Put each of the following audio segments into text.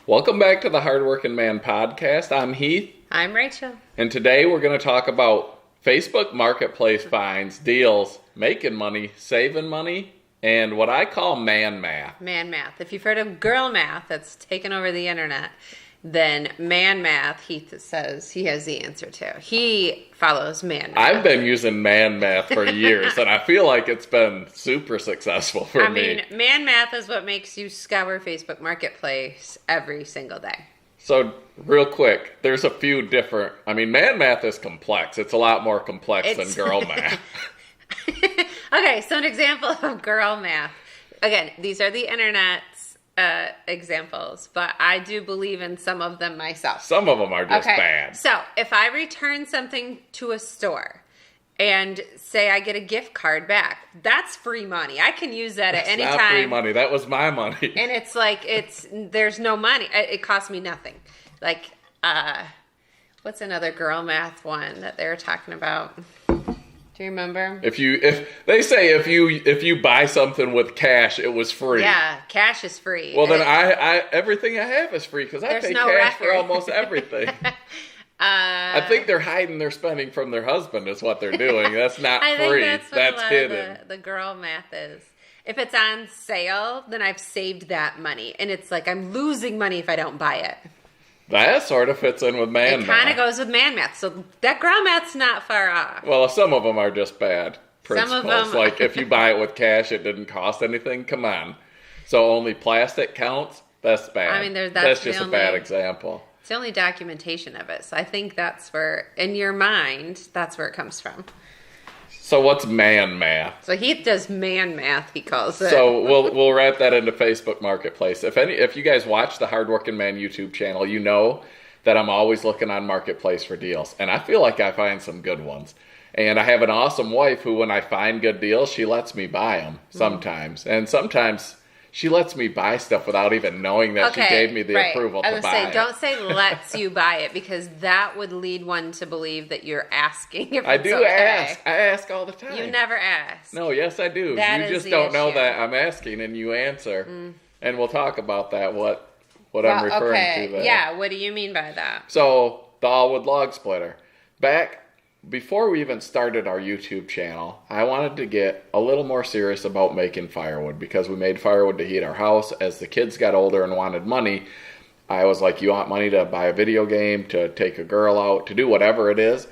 Welcome back to the Hardworking Man podcast. I'm Heath. I'm Rachel. And today we're going to talk about Facebook Marketplace finds, deals, making money, saving money, and what I call man math. Man math. If you've heard of girl math that's taken over the internet, then man math, Heath says he has the answer to. He follows man math. I've been using man math for years, and I feel like it's been super successful for me. I mean, man math is what makes you scour Facebook Marketplace every single day. So, real quick, there's a few different... man math is complex. It's a lot more complex than girl math. Okay, so an example of girl math. Again, these are the internet's examples, but I do believe in some of them myself. Some of them are just bad. So if I return something to a store and say I get a gift card back, that's free money. I can use that at any time. Not free money. That was my money. And it's like, there's no money. It costs me nothing. Like, what's another girl math one that they were talking about? Do you remember? If they say if you buy something with cash, it was free. Yeah, cash is free. Well, then I everything I have is free because I pay cash for almost everything. I think they're hiding their spending from their husband is what they're doing. That's not free. That's hidden. The girl math is. If it's on sale, then I've saved that money. And it's like I'm losing money if I don't buy it. That sort of fits in with man math. It kind of goes with man math. So that girl math's not far off. Well, some of them are just bad principles. Some of them... Like if you buy it with cash, it didn't cost anything. Come on. So only plastic counts? That's bad. That's just a bad example. It's the only documentation of it. So I think that's where, in your mind, that's where it comes from. So what's man math? So Heath does man math, he calls it. So we'll wrap that into Facebook Marketplace. If you guys watch the Hardworking Man YouTube channel, you know that I'm always looking on Marketplace for deals. And I feel like I find some good ones. And I have an awesome wife who, when I find good deals, she lets me buy them sometimes. And sometimes she lets me buy stuff without even knowing that she gave me the approval to buy it. Don't say lets you buy it, because that would lead one to believe that you're asking if I it's do ask. I ask all the time. You never ask. No, yes, I do. You just don't know that I'm asking, and you answer. And we'll talk about that, what I'm referring to there. Yeah, what do you mean by that? So, the Allwood Log Splitter. Back before we even started our YouTube channel, I wanted to get a little more serious about making firewood because we made firewood to heat our house. As the kids got older and wanted money, I was like, you want money to buy a video game, to take a girl out, to do whatever it is,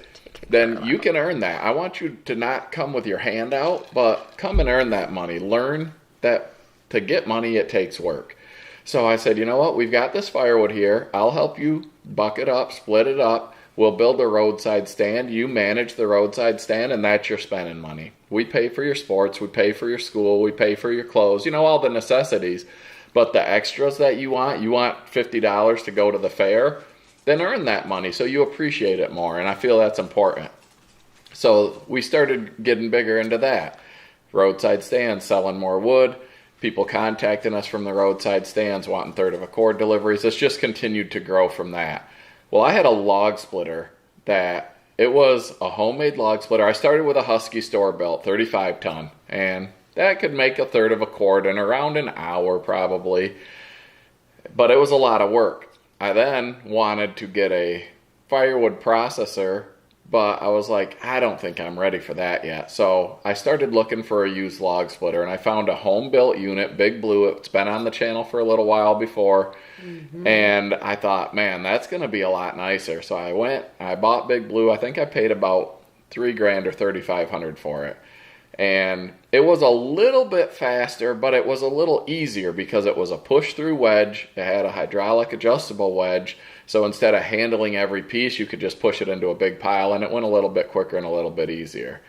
then you can earn that. I want you to not come with your hand out, but come and earn that money. Learn that to get money, it takes work. So I said, you know what? We've got this firewood here. I'll help you buck it up, split it up. We'll build a roadside stand. You manage the roadside stand, and that's your spending money. We pay for your sports. We pay for your school. We pay for your clothes. All the necessities. But the extras that you want $50 to go to the fair, then earn that money so you appreciate it more. And I feel that's important. So we started getting bigger into that. Roadside stands, selling more wood. People contacting us from the roadside stands, wanting third of a cord deliveries. It's just continued to grow from that. Well, I had a log splitter it was a homemade log splitter. I started with a Husky store-built 35-ton, and that could make a third of a cord in around an hour probably, but it was a lot of work. I then wanted to get a firewood processor, but I was like, I don't think I'm ready for that yet. So I started looking for a used log splitter, and I found a home-built unit, Big Blue. It's been on the channel for a little while before. And I thought, man, that's going to be a lot nicer. So I bought Big Blue. I think I paid about $3,000 or $3,500 for it. And it was a little bit faster, but it was a little easier because it was a push-through wedge. It had a hydraulic adjustable wedge. So instead of handling every piece, you could just push it into a big pile, and it went a little bit quicker and a little bit easier.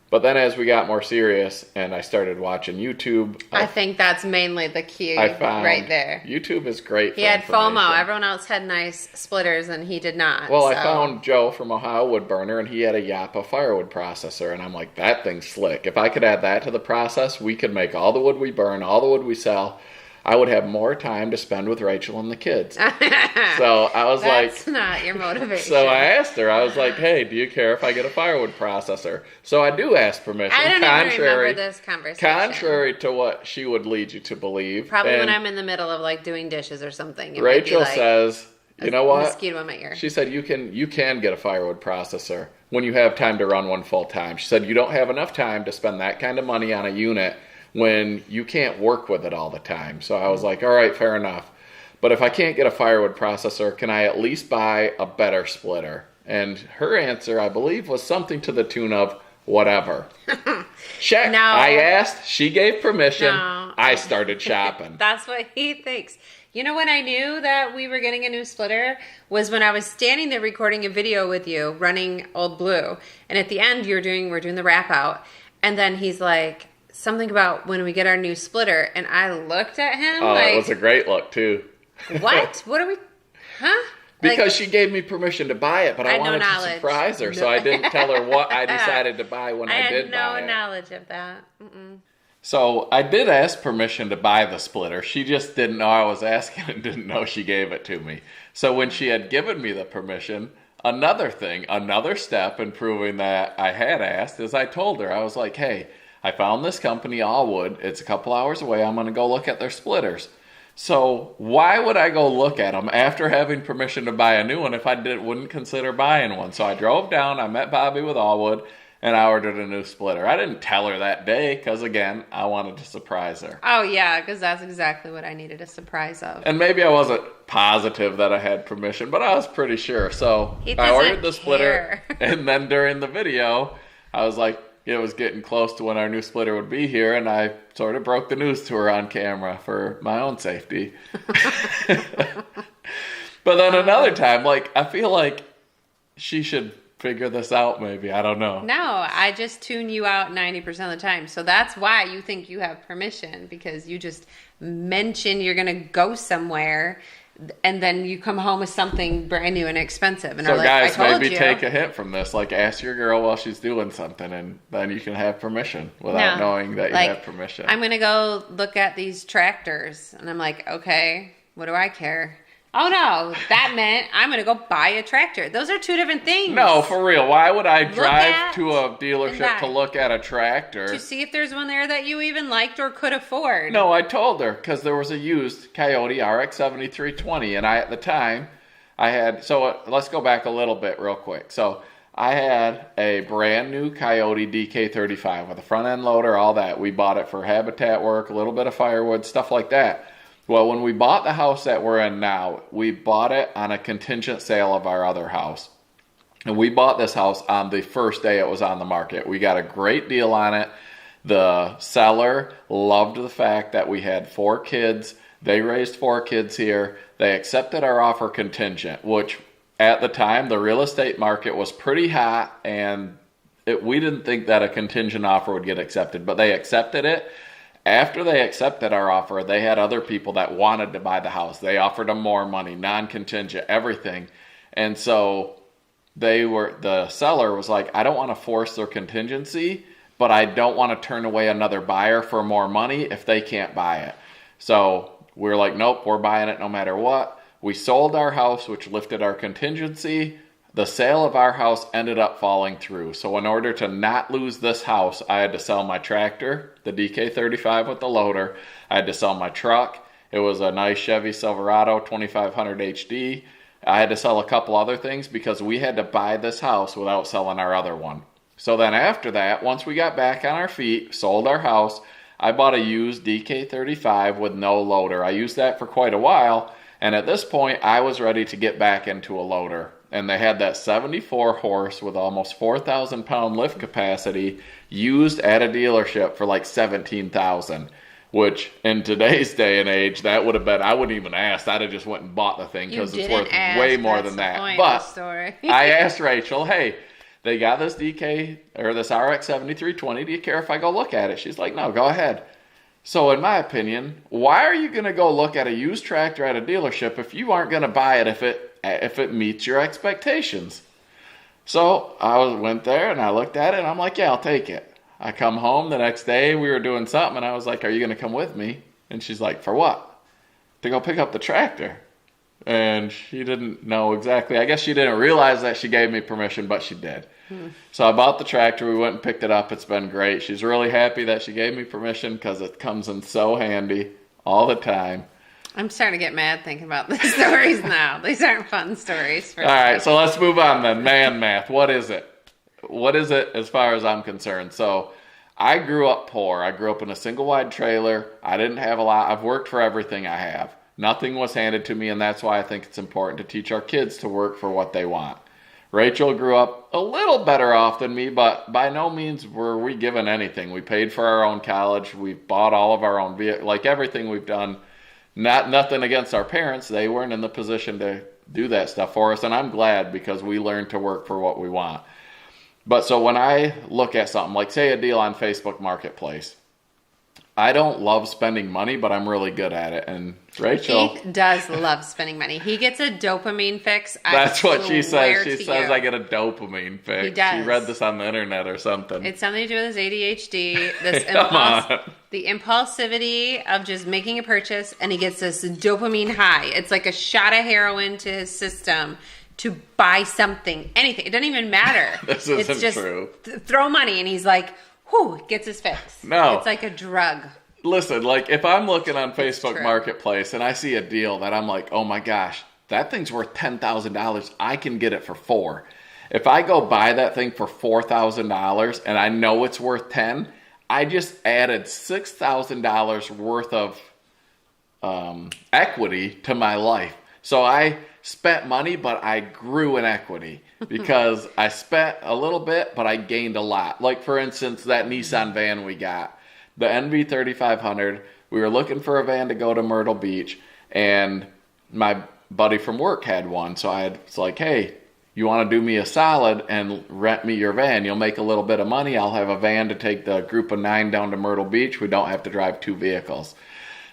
But then as we got more serious and I started watching YouTube... I think that's mainly the key right there. YouTube is great for He had FOMO. Everyone else had nice splitters and he did not. Well, I found Joe from Ohio Wood Burner, and he had a Yappa firewood processor. And I'm like, that thing's slick. If I could add that to the process, we could make all the wood we burn, all the wood we sell. I would have more time to spend with Rachel and the kids. So I was That's not your motivation. So I asked her, I was like, hey, do you care if I get a firewood processor? So I do ask permission. I don't even remember this conversation. Contrary to what she would lead you to believe. Probably when I'm in the middle of like doing dishes or something. Rachel says, you know what? Mosquito in my ear. She said, you can get a firewood processor when you have time to run one full time. She said, you don't have enough time to spend that kind of money on a unit when you can't work with it all the time. So I was like, all right, fair enough. But if I can't get a firewood processor, can I at least buy a better splitter? And her answer, I believe, was something to the tune of whatever. Check. No. I asked. She gave permission. No. I started shopping. That's what he thinks. You know when I knew that we were getting a new splitter was when I was standing there recording a video with you running Old Blue. And at the end we're doing the wrap out. And then he's like, something about when we get our new splitter. And I looked at him like, it was a great look too. What? What are we? Huh? Because she gave me permission to buy it, but I wanted to surprise her, so I didn't tell her what I decided to buy when I did buy it. I had no knowledge of that. Mm-mm. So I did ask permission to buy the splitter. She just didn't know I was asking and didn't know she gave it to me. So when she had given me the permission, another step in proving that I had asked is I told her, I was like, hey, I found this company, Allwood. It's a couple hours away. I'm going to go look at their splitters. So why would I go look at them after having permission to buy a new one if I wouldn't consider buying one? So I drove down, I met Bobby with Allwood, and I ordered a new splitter. I didn't tell her that day because, again, I wanted to surprise her. Oh, yeah, because that's exactly what I needed a surprise of. And maybe I wasn't positive that I had permission, but I was pretty sure. So I ordered the splitter, and then during the video, I was like, it was getting close to when our new splitter would be here, and I sort of broke the news to her on camera for my own safety. But then another time, like, I feel like she should figure this out maybe. I don't know. No, I just tune you out 90% of the time. So that's why you think you have permission, because you just mention you're going to go somewhere and then you come home with something brand new and expensive. And so like, guys, maybe take a hint from this. Like, ask your girl while she's doing something, and then you can have permission without knowing that you have permission. I'm going to go look at these tractors. And I'm like, okay, what do I care? Oh, no, that meant I'm going to go buy a tractor. Those are two different things. No, for real. Why would I drive to a dealership to look at a tractor? To see if there's one there that you even liked or could afford. No, I told her because there was a used Coyote RX 7320. And at the time, I had... So let's go back a little bit real quick. So I had a brand new Coyote DK35 with a front end loader, all that. We bought it for habitat work, a little bit of firewood, stuff like that. Well, when we bought the house that we're in now, we bought it on a contingent sale of our other house. And we bought this house on the first day it was on the market. We got a great deal on it. The seller loved the fact that we had 4 kids. They raised 4 kids here. They accepted our offer contingent, which at the time, the real estate market was pretty hot, and we didn't think that a contingent offer would get accepted, but they accepted it. After they accepted our offer, they had other people that wanted to buy the house. They offered them more money, non-contingent, everything. And so the seller was like, I don't want to force their contingency, but I don't want to turn away another buyer for more money if they can't buy it. So we're like, nope, we're buying it no matter what. We sold our house, which lifted our contingency. The sale of our house ended up falling through. So in order to not lose this house, I had to sell my tractor, the DK35 with the loader. I had to sell my truck. It was a nice Chevy Silverado 2500 HD. I had to sell a couple other things because we had to buy this house without selling our other one. So then after that, once we got back on our feet, sold our house, I bought a used DK35 with no loader. I used that for quite a while. And at this point, I was ready to get back into a loader. And they had that 74 horse with almost 4,000 pound lift capacity used at a dealership for like $17,000, which in today's day and age, that would have been, I wouldn't even ask. I'd have just went and bought the thing because it's worth way more than that. But I asked Rachel, hey, they got this DK or this RX 7320. Do you care if I go look at it? She's like, no, go ahead. So in my opinion, why are you going to go look at a used tractor at a dealership if you aren't going to buy it if it meets your expectations? So I went there and I looked at it and I'm like, yeah, I'll take it. I come home the next day, we were doing something and I was like, are you going to come with me? And she's like, for what? to go pick up the tractor. And she didn't know exactly. I guess she didn't realize that she gave me permission, but she did. So I bought the tractor. We went and picked it up. It's been great. She's really happy that she gave me permission because it comes in so handy all the time. I'm starting to get mad thinking about these stories now. These aren't fun stories. All right, so let's move on then. Man math. What is it? What is it as far as I'm concerned? So I grew up poor. I grew up in a single wide trailer. I didn't have a lot. I've worked for everything I have. Nothing was handed to me, and that's why I think it's important to teach our kids to work for what they want. Rachel grew up a little better off than me, but by no means were we given anything. We paid for our own college. We bought all of our own vehicles. Like everything we've done, nothing against our parents. They weren't in the position to do that stuff for us, and I'm glad because we learned to work for what we want. But so when I look at something, like say a deal on Facebook Marketplace, I don't love spending money, but I'm really good at it. And Rachel... He does love spending money. He gets a dopamine fix. That's what she says. She says I get a dopamine fix. He does. She read this on the internet or something. It's something to do with his ADHD. This the impulsivity of just making a purchase, and he gets this dopamine high. It's like a shot of heroin to his system to buy something, anything. It doesn't even matter. This isn't true. Throw money, and he's like... Whew, gets his fix. No. It's like a drug. Listen, like if I'm looking on Facebook Marketplace and I see a deal that I'm like, oh my gosh, that thing's worth $10,000. I can get it for $4,000. If I go buy that thing for $4,000 and I know it's worth $10,000, I just added $6,000 worth of equity to my life. So I spent money, but I grew in equity because I spent a little bit, but I gained a lot. Like, for instance, that Nissan van we got, the NV3500. We were looking for a van to go to Myrtle Beach, and my buddy from work had one. So I was like, hey, you want to do me a solid and rent me your van? You'll make a little bit of money. I'll have a van to take the group of 9 down to Myrtle Beach. We don't have to drive 2 vehicles.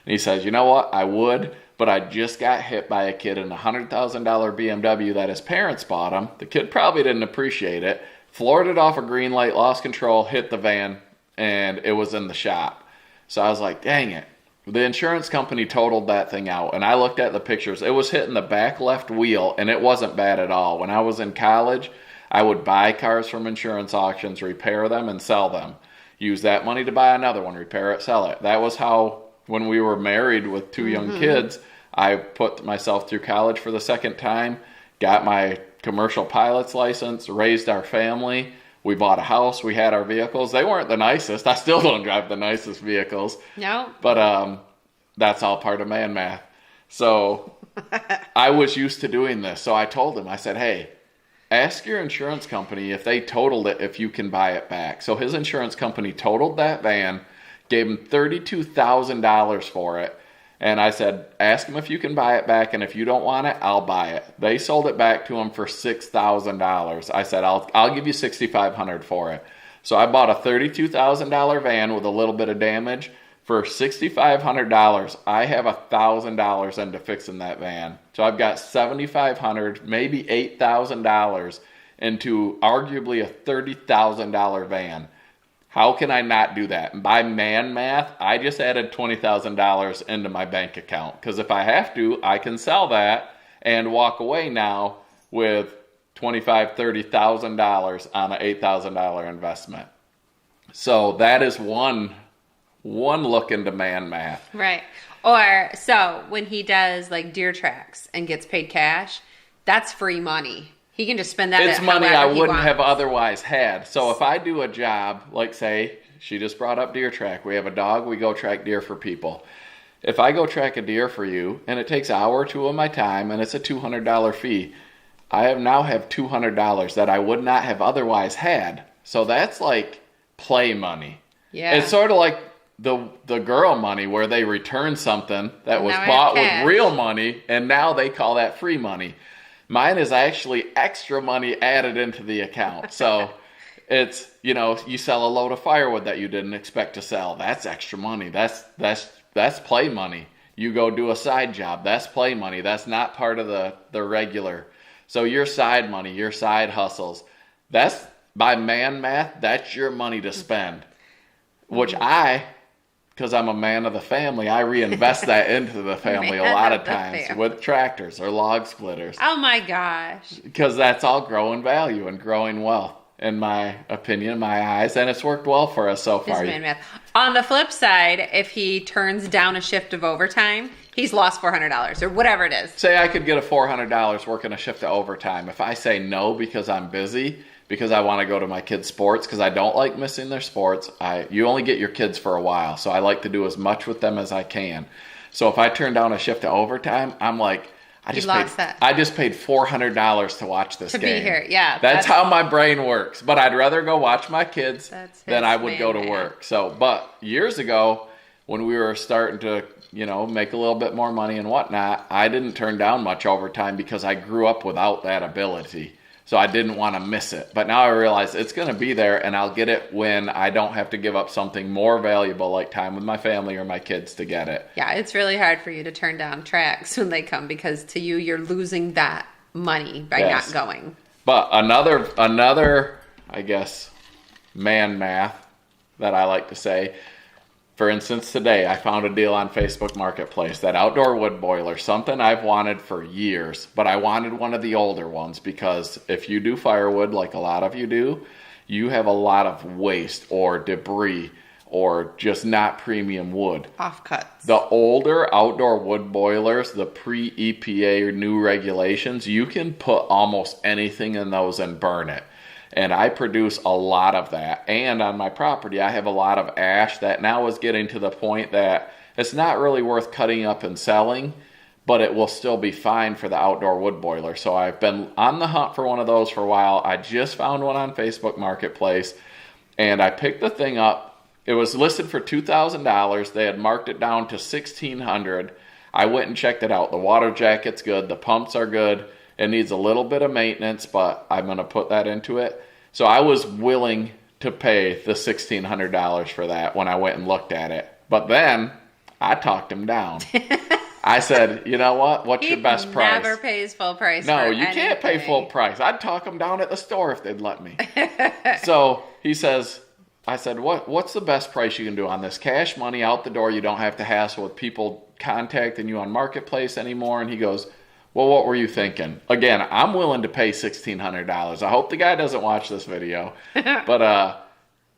And he says, you know what? I would. But I just got hit by a kid in a $100,000 BMW that his parents bought him. The kid probably didn't appreciate it. Floored it off a green light, lost control, hit the van, and it was in the shop. So I was like, dang it. The insurance company totaled that thing out, and I looked at the pictures. It was hitting the back left wheel, and it wasn't bad at all. When I was in college, I would buy cars from insurance auctions, repair them, and sell them. Use that money to buy another one, repair it, sell it. That was how... When we were married with 2 young kids, I put myself through college for the second time, got my commercial pilot's license, raised our family. We bought a house. We had our vehicles. They weren't the nicest. I still don't drive the nicest vehicles. No. But that's all part of man math. So I was used to doing this. So I told him, I said, hey, ask your insurance company if they totaled it, if you can buy it back. So his insurance company totaled that van, gave him $32,000 for it. And I said, ask him if you can buy it back, and if you don't want it, I'll buy it. They sold it back to him for $6,000. I said, I'll give you $6,500 for it. So I bought a $32,000 van with a little bit of damage for $6,500. I have $1,000 into fixing that van. So I've got $7,500, maybe $8,000 into arguably a $30,000 van. How can I not do that? By man math, I just added $20,000 into my bank account. Because if I have to, I can sell that and walk away now with $25,000, $30,000 on an $8,000 investment. So that is one look into man math. Right. Or so when he does like deer tracks and gets paid cash, that's free money. He can just spend that. It's money I wouldn't have otherwise had. So if I do a job, like say, she just brought up deer track. We have a dog, we go track deer for people. If I go track a deer for you, and it takes an hour or 2 of my time, and it's a $200 fee, I now have $200 that I would not have otherwise had. So that's like play money. Yeah. It's sort of like the girl money where they return something that was bought with real money, and now they call that free money. Mine is actually extra money added into the account. So it's, you sell a load of firewood that you didn't expect to sell. That's extra money. That's play money. You go do a side job. That's play money. That's not part of the regular. So your side money, your side hustles, that's by man math, that's your money to spend, which I because I'm a man of the family, I reinvest that into the family a lot of times with tractors or log splitters. Oh my gosh. Because that's all growing value and growing wealth, in my opinion, in my eyes, and it's worked well for us so far. Man math. On the flip side, if he turns down a shift of overtime, he's lost $400 or whatever it is. Say I could get a $400 working a shift of overtime. If I say no because I'm busy, because I want to go to my kids' sports, because I don't like missing their sports, you only get your kids for a while, so I like to do as much with them as I can. So if I turn down a shift of overtime, I'm like, I just paid $400 to watch this game. To be here, yeah. That's how my brain works. But I'd rather go watch my kids than I would go to work. So, but years ago, when we were starting to, make a little bit more money and whatnot, I didn't turn down much overtime because I grew up without that ability. So I didn't want to miss it. But now I realize it's going to be there, and I'll get it when I don't have to give up something more valuable like time with my family or my kids to get it. Yeah, it's really hard for you to turn down tracks when they come, because to you, you're losing that money by not going. But another, I guess, man math that I like to say, for instance, today I found a deal on Facebook Marketplace, that outdoor wood boiler, something I've wanted for years, but I wanted one of the older ones, because if you do firewood like a lot of you do, you have a lot of waste or debris or just not premium wood. Offcuts. The older outdoor wood boilers, the pre-EPA new regulations, you can put almost anything in those and burn it. And I produce a lot of that. And on my property, I have a lot of ash that now is getting to the point that it's not really worth cutting up and selling, but it will still be fine for the outdoor wood boiler. So I've been on the hunt for one of those for a while. I just found one on Facebook Marketplace, and I picked the thing up. It was listed for $2,000. They had marked it down to $1,600. I went and checked it out. The water jacket's good. The pumps are good. It needs a little bit of maintenance, but I'm going to put that into it. So I was willing to pay the $1,600 for that when I went and looked at it. But then I talked him down. I said, you know what? What's your best price? He never pays full price. No, you can't pay full price. I'd talk him down at the store if they'd let me. So he says, I said, what's the best price you can do on this? Cash money out the door. You don't have to hassle with people contacting you on Marketplace anymore. And he goes, well, what were you thinking? Again, I'm willing to pay $1,600. I hope the guy doesn't watch this video. But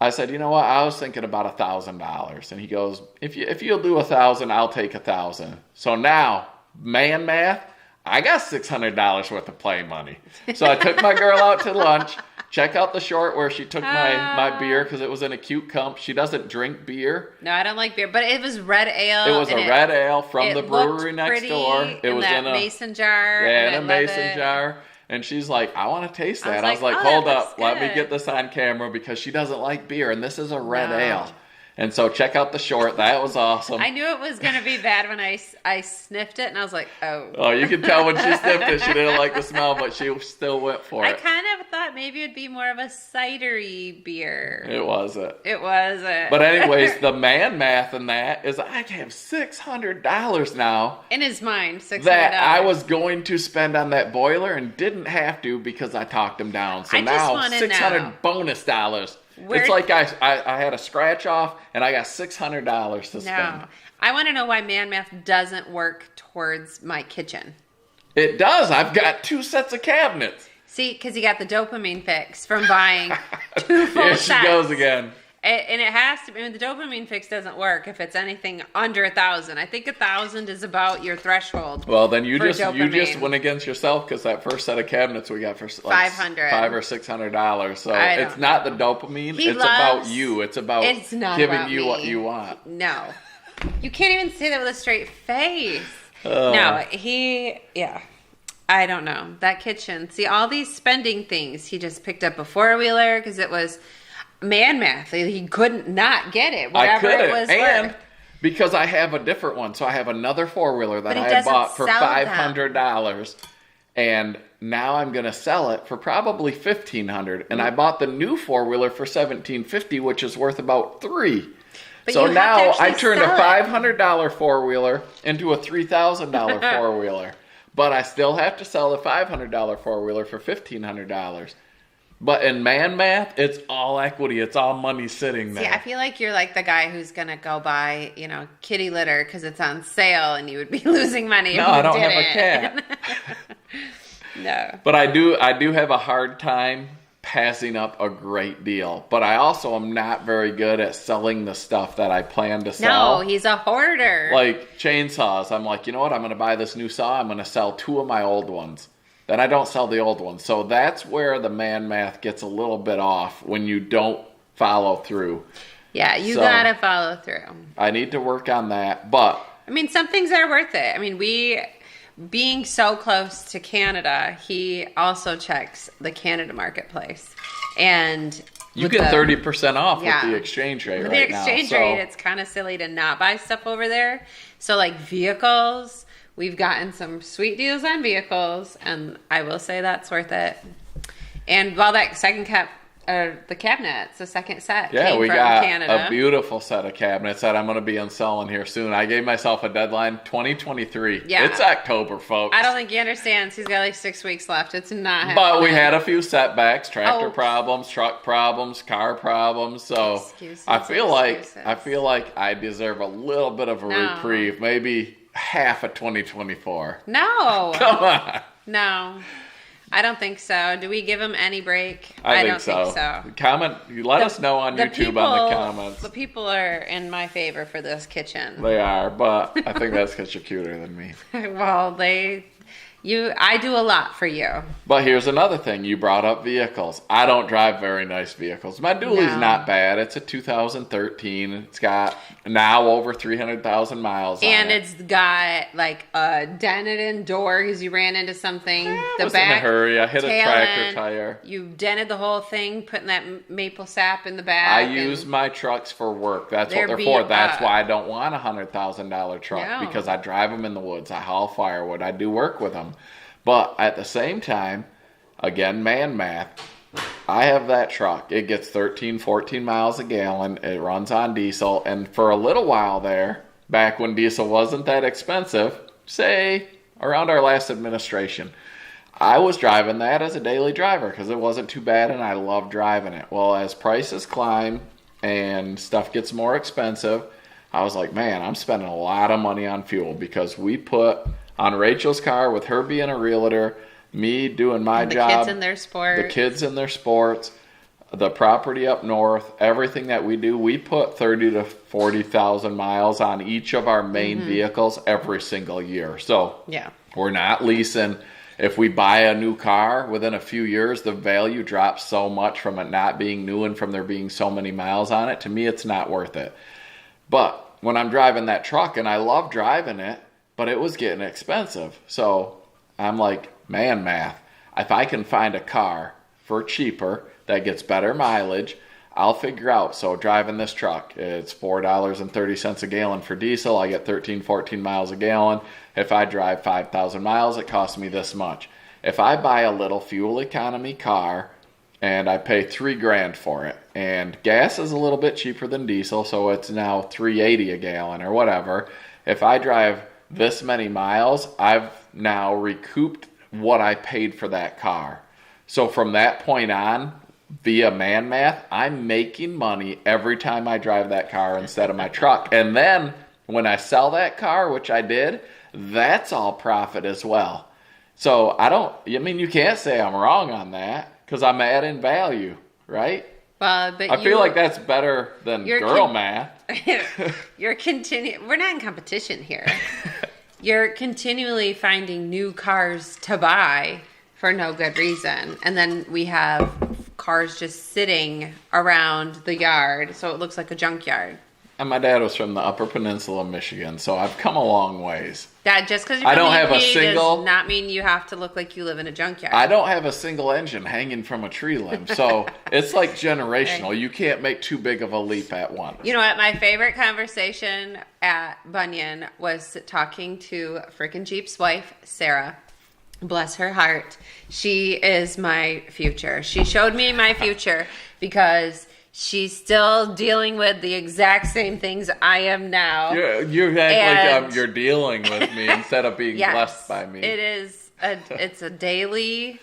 I said, you know what? I was thinking about $1,000. And he goes, if you'll do $1,000, I'll take $1,000. So now, man math, I got $600 worth of play money. So I took my girl out to lunch. Check out the short where she took my beer because it was in a cute cup. She doesn't drink beer. No, I don't like beer, but it was red ale. It was a red ale from the brewery next door. It was in a mason jar. Yeah, in a mason jar. And she's like, I want to taste that. I was like, hold up, let me get this on camera because she doesn't like beer, and this is a red ale. And so check out the short. That was awesome. I knew it was going to be bad when I sniffed it, and I was like, oh. Oh, you can tell when she sniffed it. She didn't like the smell, but she still went for it. I kind of thought maybe it'd be more of a cidery beer. It wasn't. It wasn't. But anyways, the man math in that is I have $600 now. In his mind, $600. That I was going to spend on that boiler and didn't have to because I talked him down. So now $600 bonus dollars. It's like I had a scratch off and I got $600 to spend. No. I want to know why man math doesn't work towards my kitchen. It does. I've got 2 sets of cabinets. See, because you got the dopamine fix from buying 2 full Here sets. she goes again. And it has to be, the dopamine fix doesn't work if it's anything under 1,000. I think 1,000 is about your threshold. Well, then you just went against yourself because that first set of cabinets we got for like $500 or $600. So it's not the dopamine. It's about you. It's about giving you what you want. No. You can't even say that with a straight face. No, I don't know. That kitchen. See, all these spending things. He just picked up a 4-wheeler because it was man math. He couldn't not get it. Whatever it was and worth. Because I have a different one. So I have another 4-wheeler that I bought for $500. And now I'm going to sell it for probably $1,500. And I bought the new 4-wheeler for $1,750, which is worth about $3,000. So now I turned a $500 4-wheeler into a $3,000 4-wheeler. But I still have to sell the $500 4-wheeler for $1,500. But in man math, it's all equity. It's all money sitting there. See, I feel like you're like the guy who's going to go buy, kitty litter because it's on sale and you would be losing money. No, if you I don't have didn't. a cat. No. But I do have a hard time passing up a great deal. But I also am not very good at selling the stuff that I plan to sell. No, he's a hoarder. Like chainsaws. I'm like, you know what? I'm going to buy this new saw. I'm going to sell 2 of my old ones. Then I don't sell the old ones. So that's where the man math gets a little bit off when you don't follow through. Yeah, you gotta follow through. I need to work on that. But I mean, some things are worth it. I mean, being so close to Canada, he also checks the Canada marketplace. And you get 30% off with the exchange rate with right the now. exchange rate, it's kind of silly to not buy stuff over there. So like vehicles, we've gotten some sweet deals on vehicles, and I will say that's worth it. And while that the cabinets, the second set came we from got Canada. a beautiful set of cabinets that I'm going to be installing here soon. I gave myself a deadline, 2023. Yeah. It's October, folks. I don't think he understands. He's got like 6 weeks left. It's not happening. But we had a few setbacks, tractor problems, truck problems, car problems. So Excuses. I feel like I deserve a little bit of a reprieve, maybe half of 2024. No. Come on. No. I don't think so. Do we give him any break? I don't think so. Comment. Let us know on YouTube on the comments. The people are in my favor for this kitchen. They are, but I think that's because you're cuter than me. Well, I do a lot for you. But here's another thing. You brought up vehicles. I don't drive very nice vehicles. My dually's not bad. It's a 2013. It's got now over 300,000 miles on it. And it's got like a dented in door because you ran into something. I was in a hurry. I hit a tractor tire. You dented the whole thing, putting that maple sap in the back. I use my trucks for work. That's what they're for. That's why I don't want a $100,000 truck, because I drive them in the woods. I haul firewood. I do work with them. But at the same time, again, man math, I have that truck. It gets 13, 14 miles a gallon. It runs on diesel. And for a little while there, back when diesel wasn't that expensive, say around our last administration, I was driving that as a daily driver because it wasn't too bad and I loved driving it. Well, as prices climb and stuff gets more expensive, I was like, man, I'm spending a lot of money on fuel because we put on Rachel's car with her being a realtor, me doing my job. The kids in their sports. The kids in their sports, the property up north, everything that we do, we put 30 to 40,000 miles on each of our main vehicles every single year. So we're not leasing. If we buy a new car, within a few years, the value drops so much from it not being new and from there being so many miles on it. To me, it's not worth it. But when I'm driving that truck, and I love driving it, but it was getting expensive. So I'm like, man, math. If I can find a car for cheaper that gets better mileage, I'll figure out. So driving this truck, it's $4.30 a gallon for diesel. I get 13, 14 miles a gallon. If I drive 5,000 miles, it costs me this much. If I buy a little fuel economy car and I pay $3,000 for it, and gas is a little bit cheaper than diesel, so it's now $3.80 a gallon or whatever. If I drive this many miles, I've now recouped what I paid for that car. So from that point on, via man math, I'm making money every time I drive that car instead of my truck. And then when I sell that car, which I did, that's all profit as well. So you can't say I'm wrong on that because I'm adding value, right? But I feel like that's better than girl math. We're not in competition here. You're continually finding new cars to buy for no good reason. And then we have cars just sitting around the yard, so it looks like a junkyard. And my dad was from the Upper Peninsula of Michigan, so I've come a long ways. Dad, just because you're from does not mean you have to look like you live in a junkyard. I don't have a single engine hanging from a tree limb, so it's like generational. Right. You can't make too big of a leap at once. You know what? My favorite conversation at Bunyan was talking to frickin' Jeep's wife, Sarah. Bless her heart. She is my future. She showed me my future because she's still dealing with the exact same things I am now. You act like you're dealing with me instead of being blessed by me. It's a daily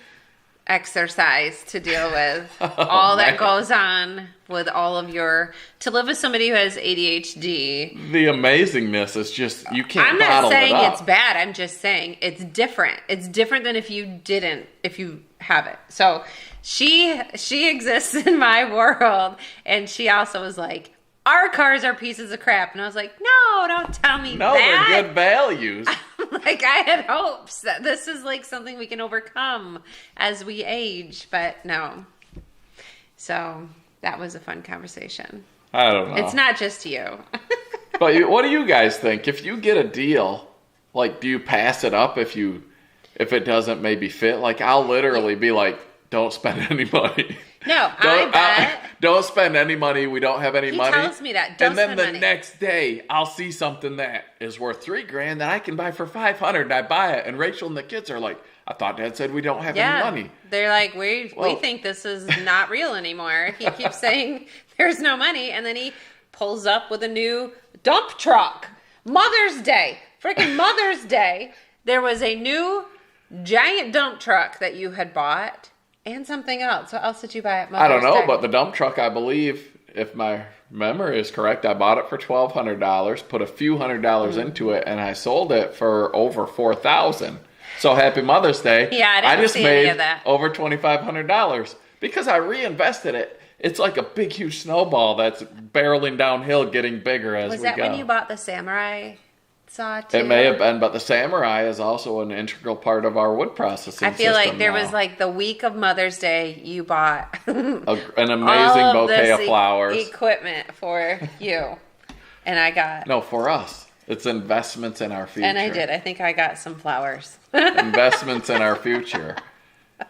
exercise to deal with all that goes on with all of to live with somebody who has ADHD. The amazingness is just, you can't I'm bottle not saying it up. it's bad. I'm just saying it's different. It's different than if you have it. So she exists in my world, and she also was like, our cars are pieces of crap. And I was like, no, don't tell me No, that. they're good values. Like, I had hopes that this is like something we can overcome as we age, but no. So that was a fun conversation. I don't know. It's not just you. But what do you guys think? If you get a deal, like, do you pass it up if it doesn't maybe fit? Like, I'll literally be like, don't spend any money. No, I bet. Don't spend any money. We don't have any money. He tells me that. Don't and then spend the money. next day, I'll see something that is worth $3,000 that I can buy for $500, and I buy it. And Rachel and the kids are like, I thought Dad said we don't have any money. They're like, we think this is not real anymore. He keeps saying there's no money, and then he pulls up with a new dump truck. Mother's Day. Freaking Mother's Day. There was a new giant dump truck that you had bought. And something else. What else did you buy at Mother's I don't know, Day? but the dump truck, I believe, if my memory is correct, I bought it for $1,200, put a few $100s into it, and I sold it for over $4,000. So happy Mother's Day! Yeah, I didn't just see made any of that. over $2,500 because I reinvested it. It's like a big, huge snowball that's barreling downhill, getting bigger as we go. Was that when you bought the samurai saw too? It may have been, but the Samurai is also an integral part of our wood processing I feel like system there now. was like the week of Mother's Day, you bought an amazing all of bouquet this of flowers. equipment for you, and I got. No, for us. It's investments in our future. And I did. I think I got some flowers. Investments in our future.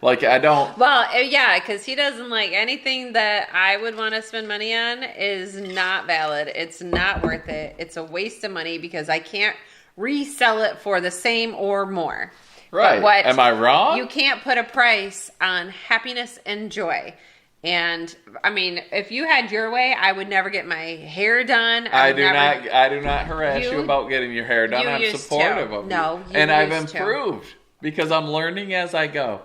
Like, I don't... Well, yeah, because he doesn't like anything that I would want to spend money on is not valid. It's not worth it. It's a waste of money because I can't resell it for the same or more. Right. Am I wrong? You can't put a price on happiness and joy. And I mean, if you had your way, I would never get my hair done. I do not harass you about getting your hair done. I'm supportive of you. No, you and I've used to. improved because I'm learning as I go.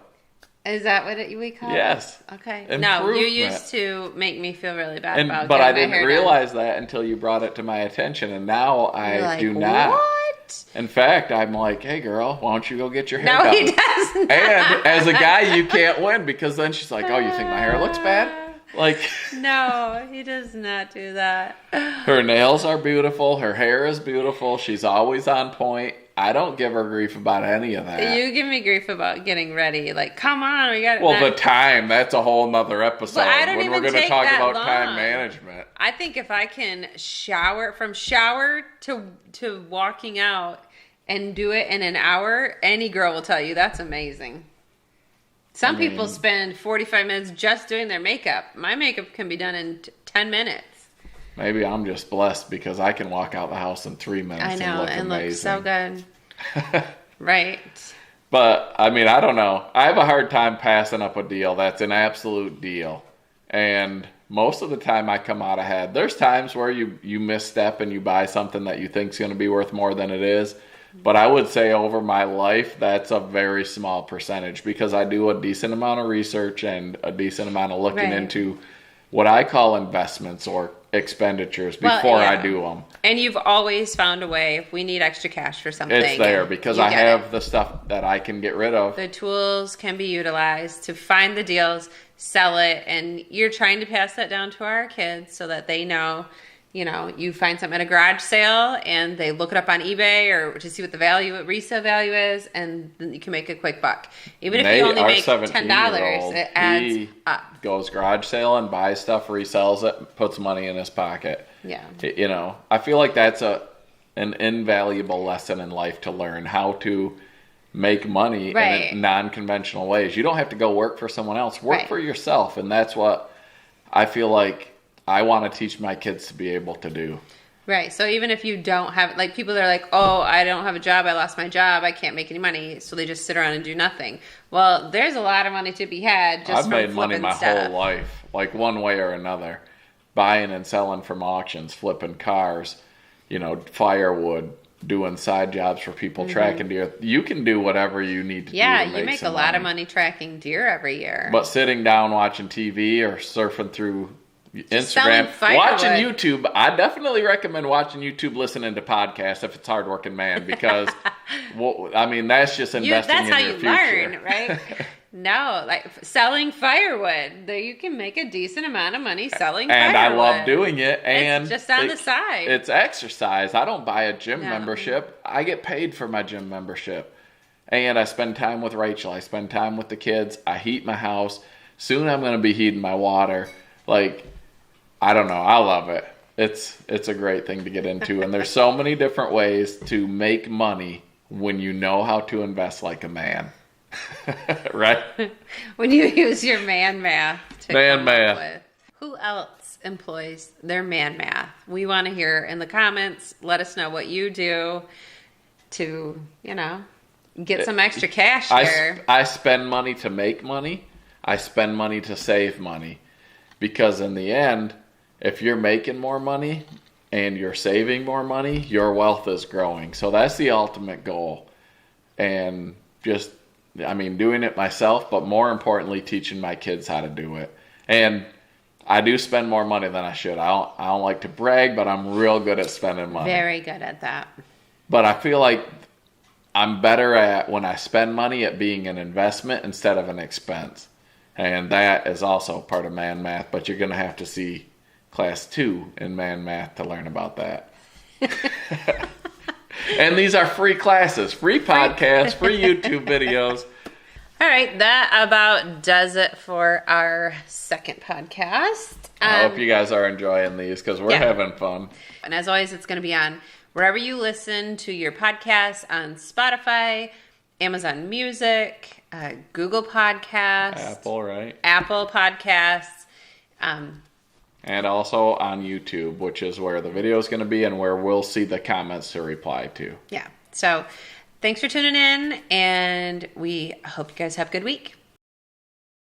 Is that what we call it? Yes. Okay. No, you used to make me feel really bad about but getting I my didn't hair realize that until you brought it to my attention, and now I like, do not. What? In fact, I'm like, hey girl, why don't you go get your hair No, done? he doesn't. And as a guy, you can't win because then she's like, oh, you think my hair looks bad? Like, no, he does not do that. her nails are beautiful. Her hair is beautiful. She's always on point. I don't give her grief about any of that. You give me grief about getting ready. Like, come on, we got. Well, the time, that's a whole nother episode. But I don't when even we're going to take talk that about long. time management. I think if I can shower to walking out and do it in an hour, any girl will tell you that's amazing. Some people spend 45 minutes just doing their makeup. My makeup can be done in 10 minutes. Maybe I'm just blessed because I can walk out the house in 3 minutes I know, and look amazing. look so good. Right. But, I mean, I don't know. I have a hard time passing up a deal that's an absolute deal. And most of the time I come out ahead. There's times where you misstep and you buy something that you think is going to be worth more than it is. But I would say over my life, that's a very small percentage because I do a decent amount of research and a decent amount of looking into what I call investments or expenditures before I do them. And you've always found a way. If we need extra cash for something, it's there because I have the stuff that I can get rid of. The tools can be utilized to find the deals, sell it, and you're trying to pass that down to our kids so that they know. You know, you find something at a garage sale and they look it up on eBay or to see what the resale value is, and then you can make a quick buck. Even if you only make $10, it adds up. Goes garage sale and buys stuff, resells it, puts money in his pocket. Yeah. You know, I feel like that's an invaluable lesson in life to learn how to make money in non-conventional ways. You don't have to go work for someone else. Work for yourself, and that's what I feel like I want to teach my kids to be able to do. Right. So even if you don't have, like, people that are like, oh, I don't have a job, I lost my job, I can't make any money, so they just sit around and do nothing. Well, there's a lot of money to be had just from I've made money flipping my stuff. whole life, like one way or another. Buying and selling from auctions, flipping cars, you know, firewood, doing side jobs for people tracking deer. You can do whatever you need to do to you make a lot of money tracking deer every year. But sitting down watching TV or surfing through Instagram, firewood. watching YouTube, I definitely recommend watching YouTube, listening to podcasts if it's hardworking man, because that's just investing in your future. That's how you learn, right? No, like selling firewood. You can make a decent amount of money selling firewood. And I love doing it. And it's just on the side. It's exercise. I don't buy a gym membership. I get paid for my gym membership. And I spend time with Rachel. I spend time with the kids. I heat my house. Soon I'm going to be heating my water. Like, I don't know. I love it. It's a great thing to get into. And there's so many different ways to make money when you know how to invest like a man. Right? When you use your man math to man come math. Up with. Who else employs their man math? We want to hear in the comments. Let us know what you do to, get some extra cash there. I spend money to make money. I spend money to save money. Because in the end, if you're making more money and you're saving more money, your wealth is growing. So that's the ultimate goal. And just doing it myself, but more importantly, teaching my kids how to do it. And I do spend more money than I should. I don't like to brag, but I'm real good at spending money. Very good at that. But I feel like I'm better at, when I spend money, at being an investment instead of an expense. And that is also part of man math, but you're going to have to see class 2 in man math to learn about that. And these are free classes, free podcasts, free YouTube videos. All right, that about does it for our second podcast. I hope you guys are enjoying these because we're having fun. And as always, it's going to be on wherever you listen to your podcasts, on Spotify, Amazon Music, Google Podcasts. Apple, right? Apple Podcasts. And also on YouTube, which is where the video is going to be and where we'll see the comments to reply to. Yeah. So thanks for tuning in, and we hope you guys have a good week.